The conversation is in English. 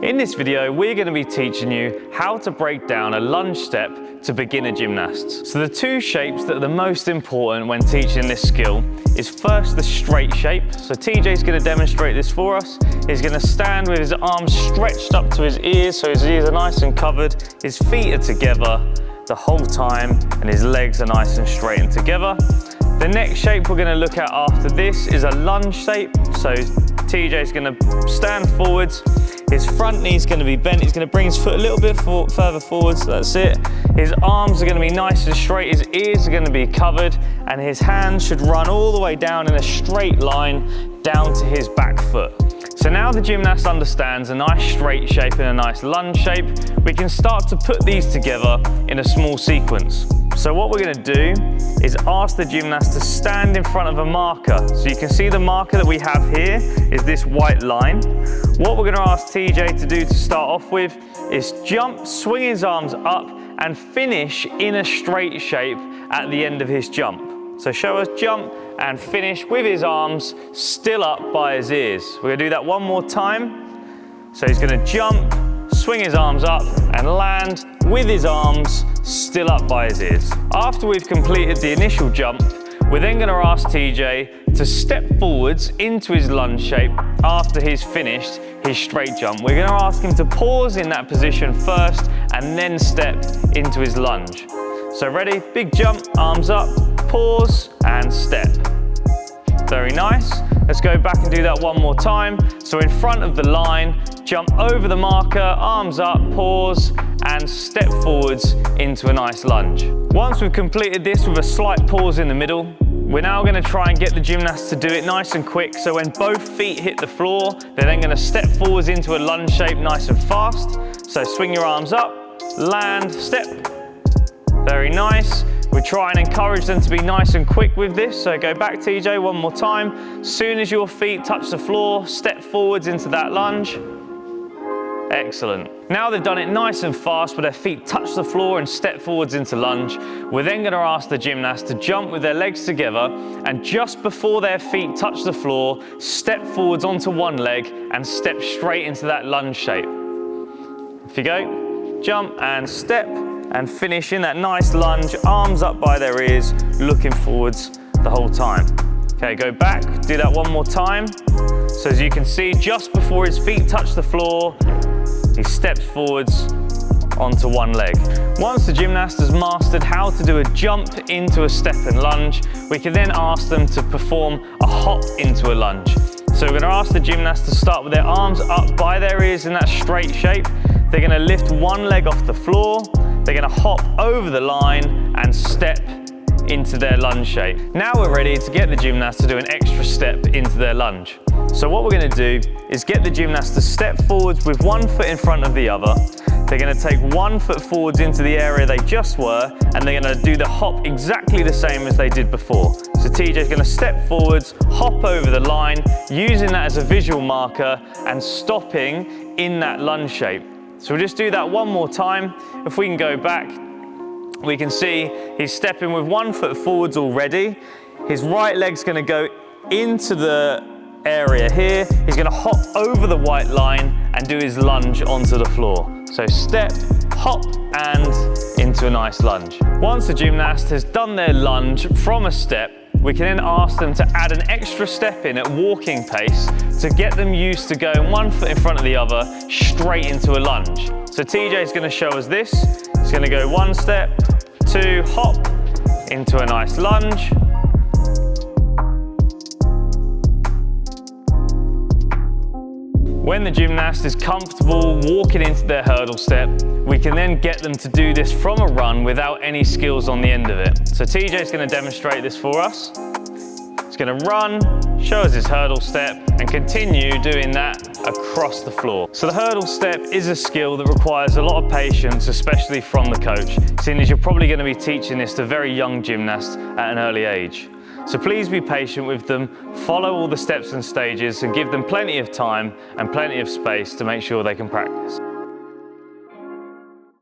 In this video, we're going to be teaching you how to break down a lunge step to beginner gymnasts. So the two shapes that are the most important when teaching this skill is first the straight shape. So TJ's going to demonstrate this for us. He's going to stand with his arms stretched up to his ears, so his ears are nice and covered. His feet are together the whole time and his legs are nice and straight and together. The next shape we're going to look at after this is a lunge shape. So TJ's going to stand forwards. His front knee's going to be bent. He's going to bring his foot a little bit further forwards. That's it. His arms are going to be nice and straight. His ears are going to be covered. And his hands should run all the way down in a straight line down to his back foot. So now the gymnast understands a nice straight shape and a nice lunge shape. We can start to put these together in a small sequence. So what we're going to do is ask the gymnast to stand in front of a marker. So you can see the marker that we have here is this white line. What we're going to ask TJ to do to start off with is jump, swing his arms up and finish in a straight shape at the end of his jump. So show us jump and finish with his arms still up by his ears. We're going to do that one more time. So he's going to jump, swing his arms up and land with his arms still up by his ears. After we've completed the initial jump, we're then going to ask TJ to step forwards into his lunge shape after he's finished his straight jump. We're going to ask him to pause in that position first and then step into his lunge. So ready? Big jump, arms up, pause and step. Very nice. Let's go back and do that one more time. So in front of the line, jump over the marker, arms up, pause, and step forwards into a nice lunge. Once we've completed this with a slight pause in the middle, we're now going to try and get the gymnast to do it nice and quick. So when both feet hit the floor, they're then going to step forwards into a lunge shape nice and fast. So swing your arms up, land, step. Very nice. We try and encourage them to be nice and quick with this. So go back, TJ, one more time. As soon as your feet touch the floor, step forwards into that lunge. Excellent. Now they've done it nice and fast, where their feet touch the floor and step forwards into lunge. We're then going to ask the gymnast to jump with their legs together and just before their feet touch the floor, step forwards onto one leg and step straight into that lunge shape. Off you go. Jump and step and finish in that nice lunge, arms up by their ears, looking forwards the whole time. Okay, go back, do that one more time. So as you can see, just before his feet touch the floor, he steps forwards onto one leg. Once the gymnast has mastered how to do a jump into a step and lunge, we can then ask them to perform a hop into a lunge. So we're going to ask the gymnast to start with their arms up by their ears in that straight shape. They're going to lift one leg off the floor. They're going to hop over the line and step into their lunge shape. Now we're ready to get the gymnast to do an extra step into their lunge. So what we're going to do is get the gymnast to step forwards with one foot in front of the other. They're going to take one foot forwards into the area they just were, and they're going to do the hop exactly the same as they did before. So TJ's going to step forwards, hop over the line, using that as a visual marker and stopping in that lunge shape. So we'll just do that one more time. If we can go back, we can see he's stepping with one foot forwards already. His right leg's going to go into the area here. He's going to hop over the white line and do his lunge onto the floor. So step, hop, and into a nice lunge. Once the gymnast has done their lunge from a step, we can then ask them to add an extra step in at walking pace to get them used to going one foot in front of the other straight into a lunge. So TJ is going to show us this. He's going to go one step, two, hop, into a nice lunge. When the gymnast is comfortable walking into their hurdle step, we can then get them to do this from a run without any skills on the end of it. So TJ is going to demonstrate this for us. He's going to run, show us his hurdle step, and continue doing that across the floor. So the hurdle step is a skill that requires a lot of patience, especially from the coach, seeing as you're probably going to be teaching this to very young gymnasts at an early age. So please be patient with them, follow all the steps and stages, and give them plenty of time and plenty of space to make sure they can practice.